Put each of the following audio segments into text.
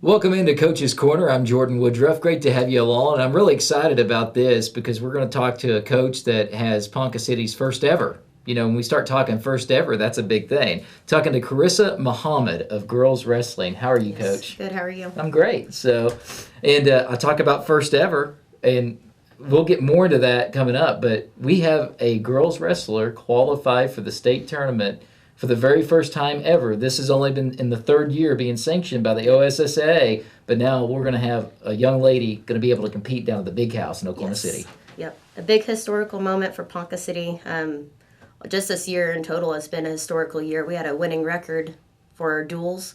Welcome into Coach's Corner. I'm Jordan Woodruff. Great to have you along. And I'm really excited about this because we're going to talk to a coach that has Ponca City's first ever. You know, when we start talking first ever, that's a big thing. Talking to Karissa Muhammad of girls wrestling. How are you, Coach? Good. How are you? I'm great. I talk about first ever, and we'll get more into that coming up. But we have a girls wrestler qualify for the state tournament for the very first time ever. This has only been in the third year being sanctioned by the OSSAA, but now we're going to have a young lady going to be able to compete down at the big house in Oklahoma City. Yep. A big historical moment for Ponca City. Just this year in total has been a historical year. We had a winning record for duels.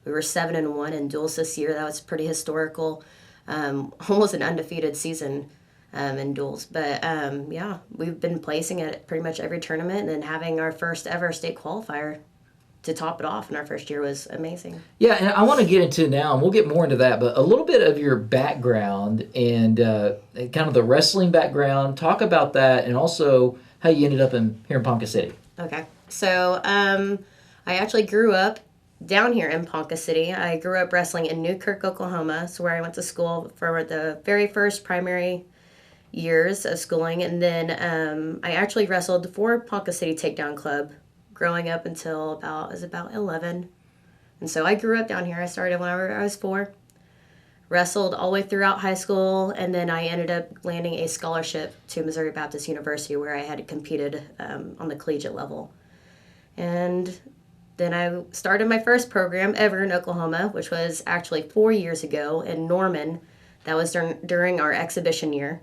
We were 7-1 in duels this year. That was pretty historical. Almost an undefeated season in duels. But we've been placing at pretty much every tournament, and then having our first ever state qualifier to top it off in our first year was amazing. Yeah, and I want to get into now, and we'll get more into that, but a little bit of your background and kind of the wrestling background. Talk about that, and also how you ended up here in Ponca City. Okay. So I actually grew up down here in Ponca City. I grew up wrestling in Newkirk, Oklahoma. It's where I went to school for the very first primary years of schooling. And then I actually wrestled for Ponca City Takedown Club growing up until about 11. And so I grew up down here. I started whenever I was 4. Wrestled all the way throughout high school, and then I ended up landing a scholarship to Missouri Baptist University where I had competed on the collegiate level. And then I started my first program ever in Oklahoma, which was actually 4 years ago in Norman. That was during our exhibition year.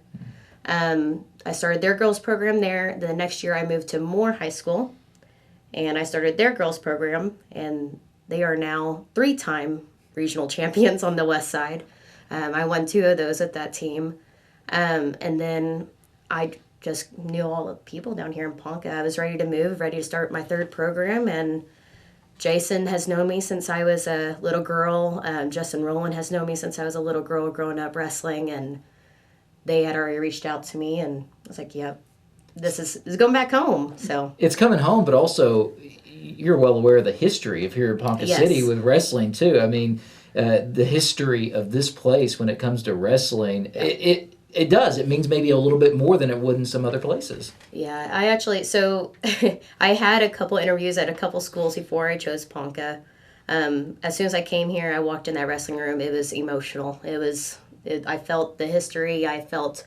I started their girls program there. The next year I moved to Moore High School, and I started their girls program, and they are now 3-time regional champions on the west side. I won 2 of those with that team. And then I just knew all the people down here in Ponca. I was ready to move, ready to start my 3rd program, and Jason has known me since I was a little girl. Justin Rowland has known me since I was a little girl growing up wrestling, and they had already reached out to me, and I was like, yep, this is going back home. So it's coming home, but also you're well aware of the history of here in Ponca City with wrestling too. I mean, the history of this place when it comes to wrestling, it does. It means maybe a little bit more than it would in some other places. Yeah, I actually, so I had a couple interviews at a couple schools before I chose Ponca. As soon as I came here, I walked in that wrestling room. It was emotional. I felt the history. I felt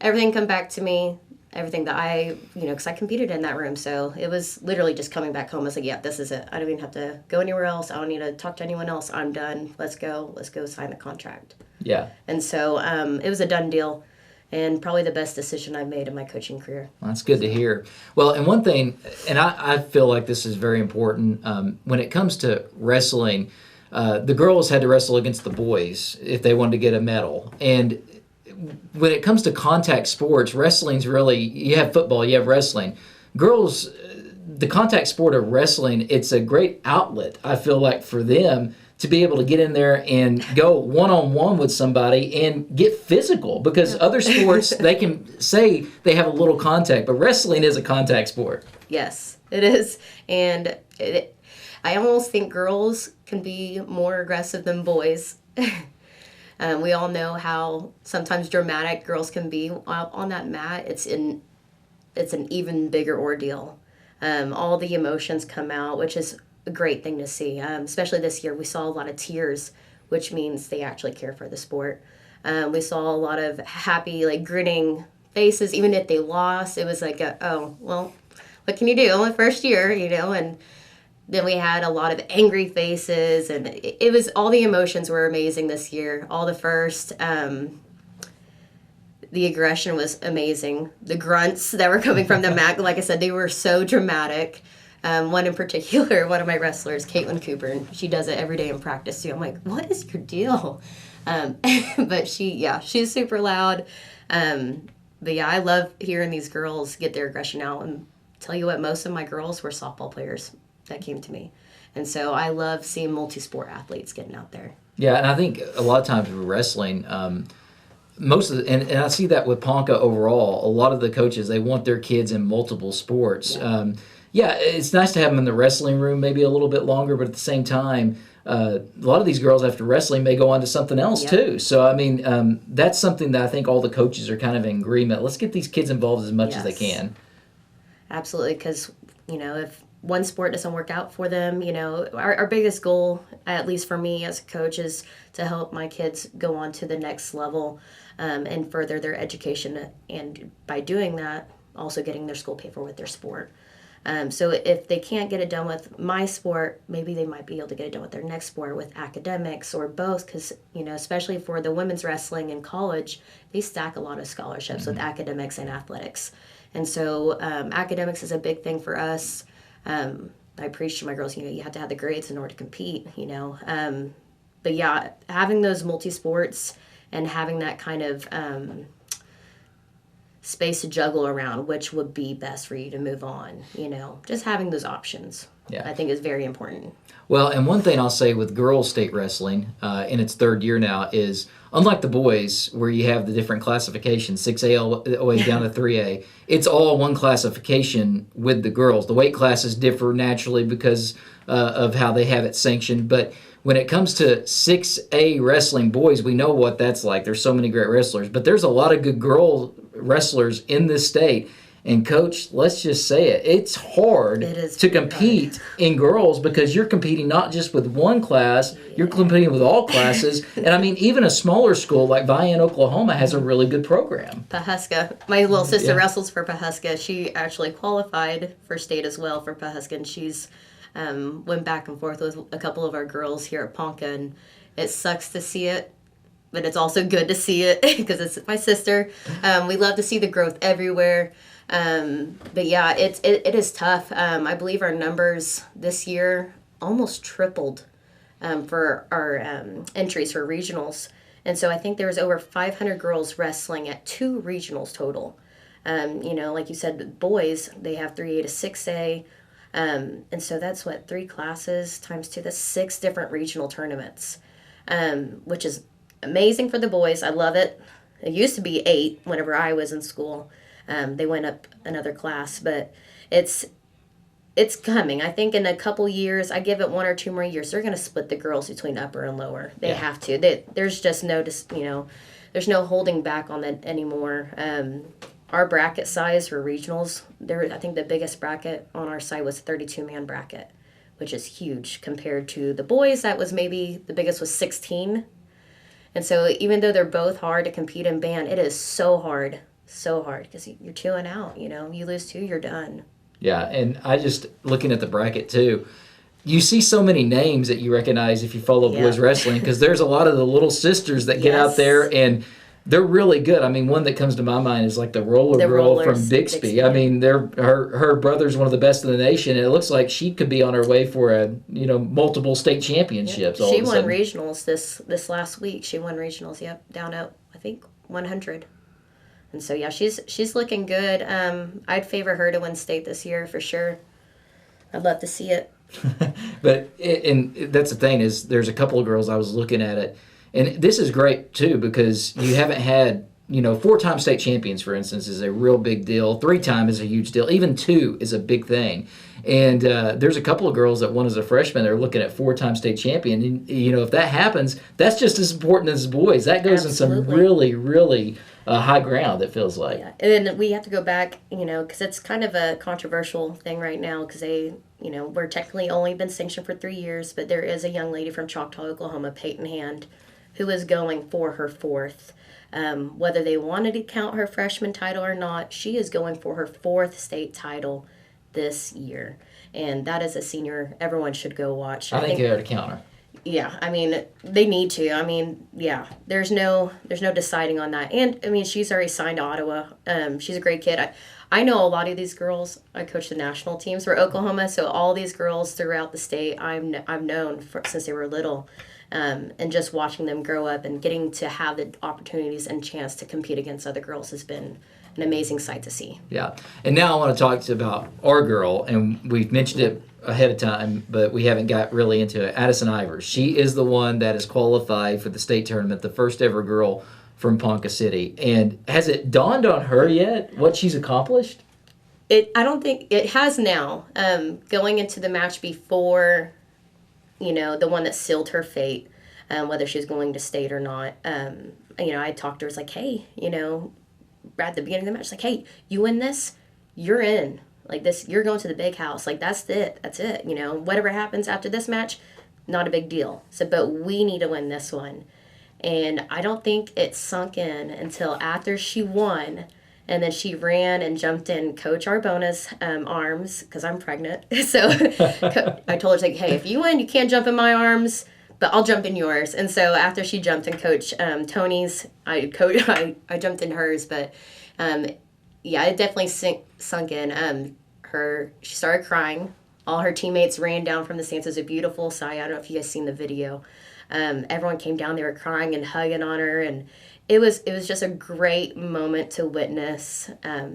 everything come back to me. Everything that because I competed in that room. So it was literally just coming back home. I was like, yeah, this is it. I don't even have to go anywhere else. I don't need to talk to anyone else. I'm done. Let's go sign the contract. Yeah. And so it was a done deal, and probably the best decision I've made in my coaching career. Well, that's good to hear. Well, and one thing, and I feel like this is very important, when it comes to wrestling, the girls had to wrestle against the boys if they wanted to get a medal. And when it comes to contact sports, wrestling's really, you have football, you have wrestling. Girls, the contact sport of wrestling, it's a great outlet, I feel like, for them to be able to get in there and go one-on-one with somebody and get physical. Because other sports, they can say they have a little contact, but wrestling is a contact sport. Yes, it is. And I almost think girls can be more aggressive than boys. We all know how sometimes dramatic girls can be on that mat. It's an even bigger ordeal. All the emotions come out, which is a great thing to see. Especially this year, we saw a lot of tears, which means they actually care for the sport. We saw a lot of happy, grinning faces, even if they lost. It was like, oh, well, what can you do? Only first year, and then we had a lot of angry faces, and it was, all the emotions were amazing this year. All the first, the aggression was amazing. The grunts that were coming from the mat, like I said, they were so dramatic. One in particular, one of my wrestlers, Caitlin Cooper, and she does it every day in practice too. I'm like, what is your deal? But she's super loud. But yeah, I love hearing these girls get their aggression out. And tell you what, most of my girls were softball players that came to me. And so I love seeing multi-sport athletes getting out there. Yeah, and I think a lot of times with wrestling, most of and I see that with Ponca overall, a lot of the coaches, they want their kids in multiple sports. Yeah, it's nice to have them in the wrestling room maybe a little bit longer, but at the same time, a lot of these girls after wrestling may go on to something else too. So, I mean, that's something that I think all the coaches are kind of in agreement. Let's get these kids involved as much as they can. Absolutely, because, if one sport doesn't work out for them, our biggest goal, at least for me as a coach, is to help my kids go on to the next level and further their education. And by doing that, also getting their school paid for with their sport. So if they can't get it done with my sport, maybe they might be able to get it done with their next sport, with academics or both, because, especially for the women's wrestling in college, they stack a lot of scholarships with academics and athletics. And so academics is a big thing for us. I preach to my girls, you have to have the grades in order to compete, But yeah, having those multi-sports and having that kind of space to juggle around which would be best for you to move on, just having those options, I think is very important. Well, and one thing I'll say with girls state wrestling in its third year now is, unlike the boys where you have the different classifications, 6A all the way down to 3A, it's all one classification with the girls. The weight classes differ naturally because of how they have it sanctioned, but when it comes to 6A wrestling boys, we know what that's like. There's so many great wrestlers, but there's a lot of good girl wrestlers in this state. And Coach, let's just say it's hard to compete in girls because you're competing not just with one class, you're competing with all classes. And I mean, even a smaller school like Vian, Oklahoma has a really good program. Pawhuska. My little sister wrestles for Pawhuska. She actually qualified for state as well for Pawhuska, and she's went back and forth with a couple of our girls here at Ponca, and it sucks to see it, but it's also good to see it because it's my sister. We love to see the growth everywhere. But yeah, it is tough. I believe our numbers this year almost tripled for our entries for regionals. And so I think there was over 500 girls wrestling at 2 regionals total. Like you said, boys, they have 3A to 6A. And so that's 3 classes times 2. That's 6 different regional tournaments, which is amazing for the boys. I love it. It used to be 8 whenever I was in school. They went up another class, but it's coming. I think in a couple years, I give it 1 or 2 more years, they're going to split the girls between upper and lower. They have to. There's just no, there's no holding back on that anymore. Our bracket size for regionals, I think the biggest bracket on our site was a 32-man bracket, which is huge compared to the boys. That was maybe the biggest was 16. And so even though they're both hard to compete in band, it is so hard because you're 2 and out. You lose 2, you're done. Yeah, and I just looking at the bracket too, you see so many names that you recognize if you follow boys wrestling, because there's a lot of the little sisters that get out there and they're really good. I mean, one that comes to my mind is like the roller girl from Bixby. I mean, her brother's one of the best in the nation, and it looks like she could be on her way for multiple state championships. She won regionals this last week. She won regionals. Down at I think 100. And so she's looking good. I'd favor her to win state this year for sure. I'd love to see it. But and that's the thing is there's a couple of girls I was looking at it. And this is great, too, because you haven't had, 4-time state champions, for instance, is a real big deal. 3-time is a huge deal. Even 2 is a big thing. And there's a couple of girls that won as a freshman. They're looking at 4-time state champion. And, if that happens, that's just as important as boys. That goes in some really, really high ground, it feels like. Yeah. And then we have to go back, because it's kind of a controversial thing right now because we're technically only been sanctioned for 3 years, but there is a young lady from Choctaw, Oklahoma, Peyton Hand, who is going for her 4th. Whether they wanted to count her freshman title or not, she is going for her 4th state title this year. And that is a senior everyone should go watch. I think they ought to count her. Yeah, I mean, they need to. I mean, yeah, there's no deciding on that. And, I mean, she's already signed to Ottawa. She's a great kid. I know a lot of these girls. I coach the national teams for Oklahoma, so all these girls throughout the state I've known since they were little. And just watching them grow up and getting to have the opportunities and chance to compete against other girls has been an amazing sight to see. Yeah. And now I want to talk about our girl, and we've mentioned it ahead of time, but we haven't got really into it. Addison Iver. She is the one that is qualified for the state tournament, the first ever girl from Ponca City. And has it dawned on her yet what she's accomplished? I don't think it has now. Going into the match before the one that sealed her fate, whether she was going to state or not. I talked to her, it's like, hey, at the beginning of the match, like, hey, you win this, you're in. Like this, you're going to the big house. Like that's it. That's it. Whatever happens after this match, not a big deal. So, but we need to win this one. And I don't think it sunk in until after she won. And then she ran and jumped in Coach Arbona's arms because I'm pregnant. So I told her, like, hey, if you win, you can't jump in my arms, but I'll jump in yours. And so after she jumped in Coach Tony's, I jumped in hers. But it definitely sunk in. She started crying. All her teammates ran down from the stands. It was a beautiful sight. I don't know if you guys seen the video. Everyone came down. They were crying and hugging on her, and it was just a great moment to witness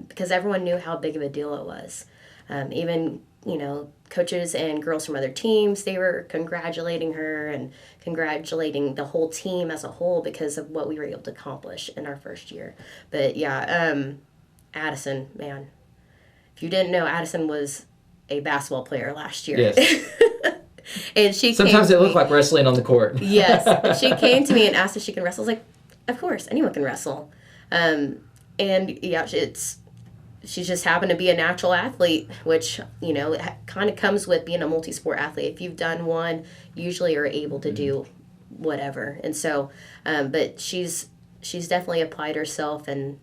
because everyone knew how big of a deal it was. Even coaches and girls from other teams, they were congratulating her and congratulating the whole team as a whole because of what we were able to accomplish in our first year. But Addison, man, if you didn't know, Addison was a basketball player last year. Yes. And she sometimes they look like wrestling on the court. Yes. She came to me and asked if she can wrestle. I was like, of course, anyone can wrestle. She's just happened to be a natural athlete, which, kind of comes with being a multi-sport athlete. If you've done one, usually you're able to do whatever. And so, but she's definitely applied herself, and,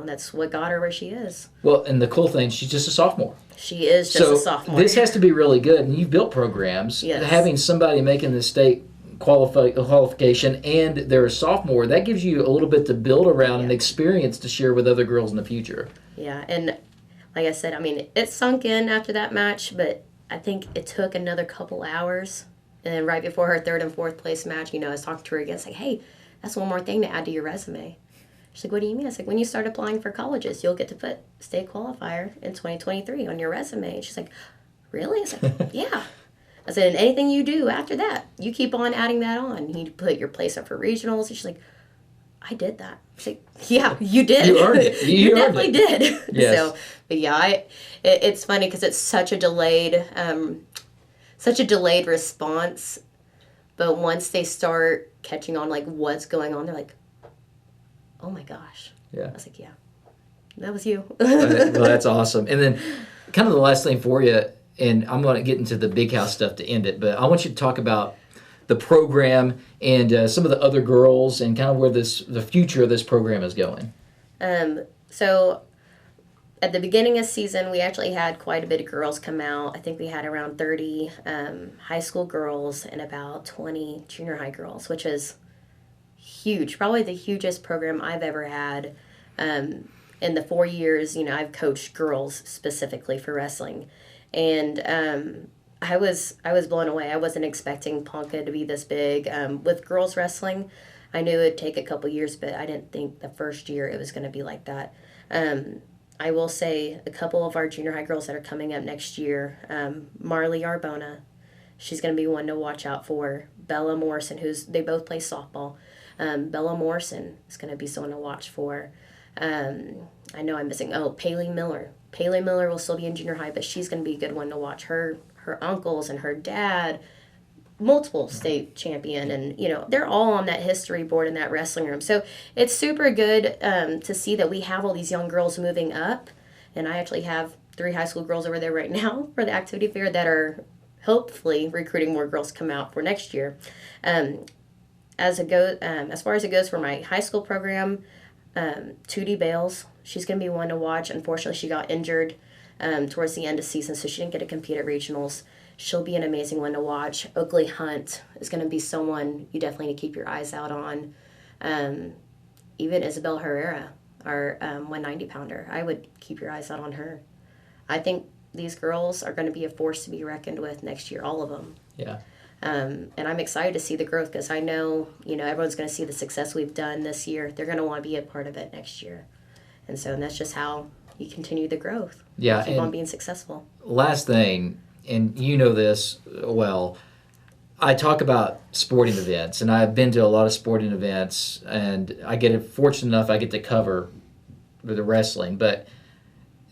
that's what got her where she is. Well, and the cool thing, she's just a sophomore. She is just a sophomore. This has to be really good, and you've built programs. Yes. Having somebody making the state qualification and they're a sophomore, that gives you a little bit to build around and experience to share with other girls in the future. Yeah, and like I said, it sunk in after that match, but I think it took another couple hours. And then right before her third and fourth place match, I was talking to her again. It's like, hey, that's one more thing to add to your resume. She's like, what do you mean? I was like, when you start applying for colleges, you'll get to put state qualifier in 2023 on your resume. And she's like, really? I was like, yeah. I said, and anything you do after that, you keep on adding that on. You put your place up for regionals. And she's like, I did that. She's like, yeah, you did. You earned it. You definitely did. Yes. So, but it's funny because it's such a delayed response. But once they start catching on, like, what's going on, they're like, oh my gosh. Yeah. I was like, yeah, that was you. Well, that's awesome. And then kind of the last thing for you, and I'm going to get into the big house stuff to end it, but I want you to talk about the program and some of the other girls and kind of where the future of this program is going. So at the beginning of season, we actually had quite a bit of girls come out. I think we had around 30 high school girls and about 20 junior high girls, which is huge, probably the hugest program I've ever had. In the 4 years, I've coached girls specifically for wrestling. And I was blown away. I wasn't expecting Ponca to be this big. With girls wrestling, I knew it would take a couple years, but I didn't think the first year it was going to be like that. I will say a couple of our junior high girls that are coming up next year, Marley Arbona, she's going to be one to watch out for. Bella Morrison, they both play softball. Bella Morrison is going to be someone to watch for. I know I'm missing. Paley Miller. Paley Miller will still be in junior high, but she's going to be a good one to watch. Her uncles and her dad, multiple state champion, and they're all on that history board in that wrestling room. So it's super good to see that we have all these young girls moving up, and I actually have 3 high school girls over there right now for the activity fair that are hopefully recruiting more girls to come out for next year. As far as it goes for my high school program, Tootie Bales, she's going to be one to watch. Unfortunately, she got injured towards the end of season, so she didn't get to compete at regionals. She'll be an amazing one to watch. Oakley Hunt is going to be someone you definitely need to keep your eyes out on. Even Isabel Herrera, our 190-pounder, I would keep your eyes out on her. I think these girls are going to be a force to be reckoned with next year, all of them. Yeah. And I'm excited to see the growth because I know, everyone's going to see the success we've done this year. They're going to want to be a part of it next year. And that's just how you continue the growth. Yeah. Keep on being successful. Last thing, and you know this well, I talk about sporting events, and I've been to a lot of sporting events, and I get fortunate enough I get to cover the wrestling, but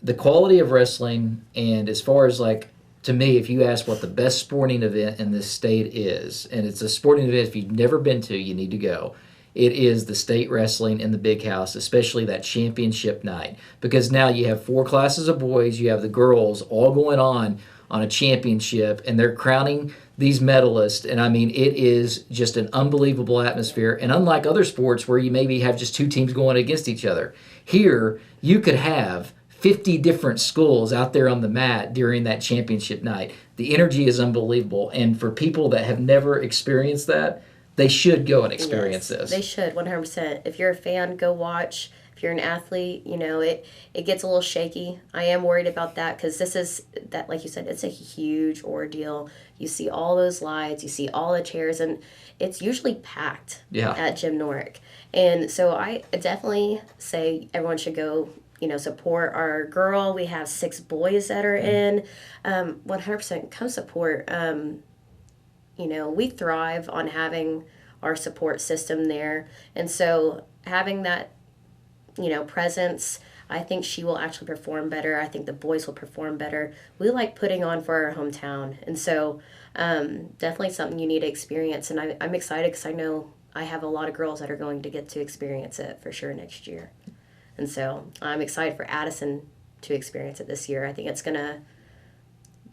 the quality of wrestling, and as far as like to me, if you ask what the best sporting event in this state is, and it's a sporting event if you've never been to, you need to go. It is the state wrestling in the big house, especially that championship night. Because now you have 4 classes of boys, you have the girls all going on a championship, and they're crowning these medalists. And I mean, it is just an unbelievable atmosphere. And unlike other sports where you maybe have just 2 teams going against each other, here you could have 50 different schools out there on the mat during that championship night. The energy is unbelievable. And for people that have never experienced that, they should go and experience this. They should, 100%. If you're a fan, go watch. If you're an athlete, you know, it gets a little shaky. I am worried about that because this is, that, like you said, it's a huge ordeal. You see all those lights, you see all the chairs, and it's usually packed at Jim Norick. And so I definitely say everyone should go, you know, support our girl. We have 6 boys that are in. 100% come support. You know, we thrive on having our support system there. And so having that, you know, presence, I think she will actually perform better. I think the boys will perform better. We like putting on for our hometown. And so definitely something you need to experience. And I'm excited because I know I have a lot of girls that are going to get to experience it for sure next year. And so I'm excited for Addison to experience it this year. I think it's gonna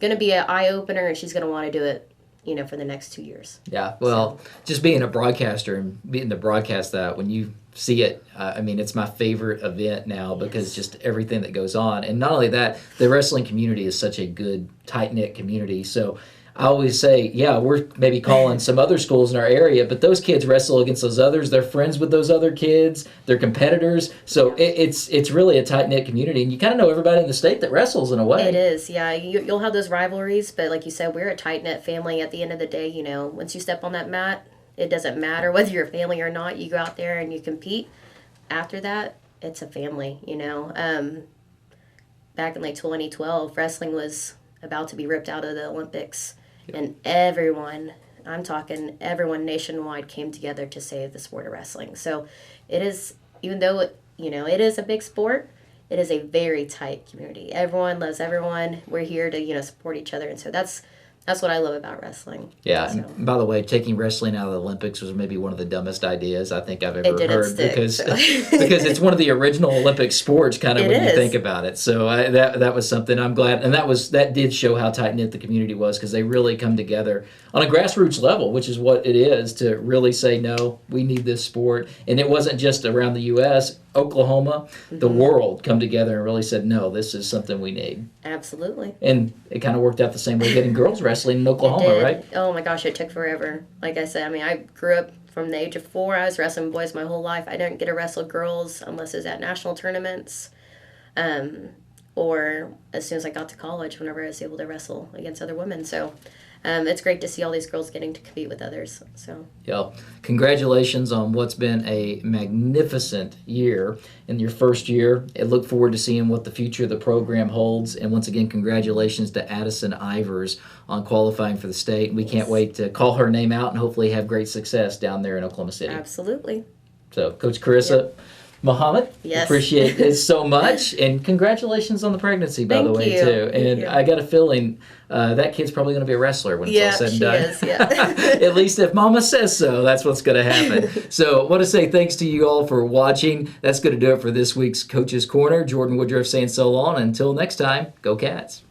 be an eye-opener, and she's going to want to do it, you know, for the next 2 years. Yeah, well, just being a broadcaster and being to broadcast that, when you see it, I mean, it's my favorite event now because just everything that goes on. And not only that, the wrestling community is such a good, tight-knit community. So I always say, yeah, we're maybe calling some other schools in our area, but those kids wrestle against those others. They're friends with those other kids. They're competitors. So it's really a tight-knit community, and you kind of know everybody in the state that wrestles in a way. It is, yeah. You'll have those rivalries, but like you said, we're a tight-knit family. At the end of the day, you know, once you step on that mat, it doesn't matter whether you're a family or not. You go out there and you compete. After that, it's a family, you know. Back in like 2012, wrestling was about to be ripped out of the Olympics. And everyone, I'm talking everyone nationwide, came together to save the sport of wrestling. So it is, even though, you know, it is a big sport, it is a very tight community. Everyone loves everyone. We're here to, you know, support each other. And so that's what I love about wrestling. Yeah. So. And by the way, taking wrestling out of the Olympics was maybe one of the dumbest ideas I think I've ever heard because because it's one of the original Olympic sports kind of when you think about it. So that was something I'm glad, and that did show how tight knit the community was because they really come together on a grassroots level, which is what it is, to really say no, we need this sport. And it wasn't just around the U.S. Oklahoma, the world come together and really said, no, this is something we need. Absolutely. And it kind of worked out the same way getting girls wrestling in Oklahoma, right? Oh my gosh, it took forever. Like I said, I mean, I grew up from the age of 4. I was wrestling boys my whole life. I didn't get to wrestle girls unless it was at national tournaments, or as soon as I got to college, whenever I was able to wrestle against other women. So it's great to see all these girls getting to compete with others. So yeah, congratulations on what's been a magnificent year in your first year. I look forward to seeing what the future of the program holds. And once again, congratulations to Addison Ivers on qualifying for the state. We can't wait to call her name out and hopefully have great success down there in Oklahoma City. Absolutely. So, Coach Karissa Muhammad, appreciate it so much, and congratulations on the pregnancy, by the way, too. And I got a feeling that kid's probably going to be a wrestler when it's all said and done. Is, yeah. At least if Mama says so, that's what's going to happen. So I want to say thanks to you all for watching. That's going to do it for this week's Coach's Corner. Jordan Woodruff saying so long. Until next time, go Cats.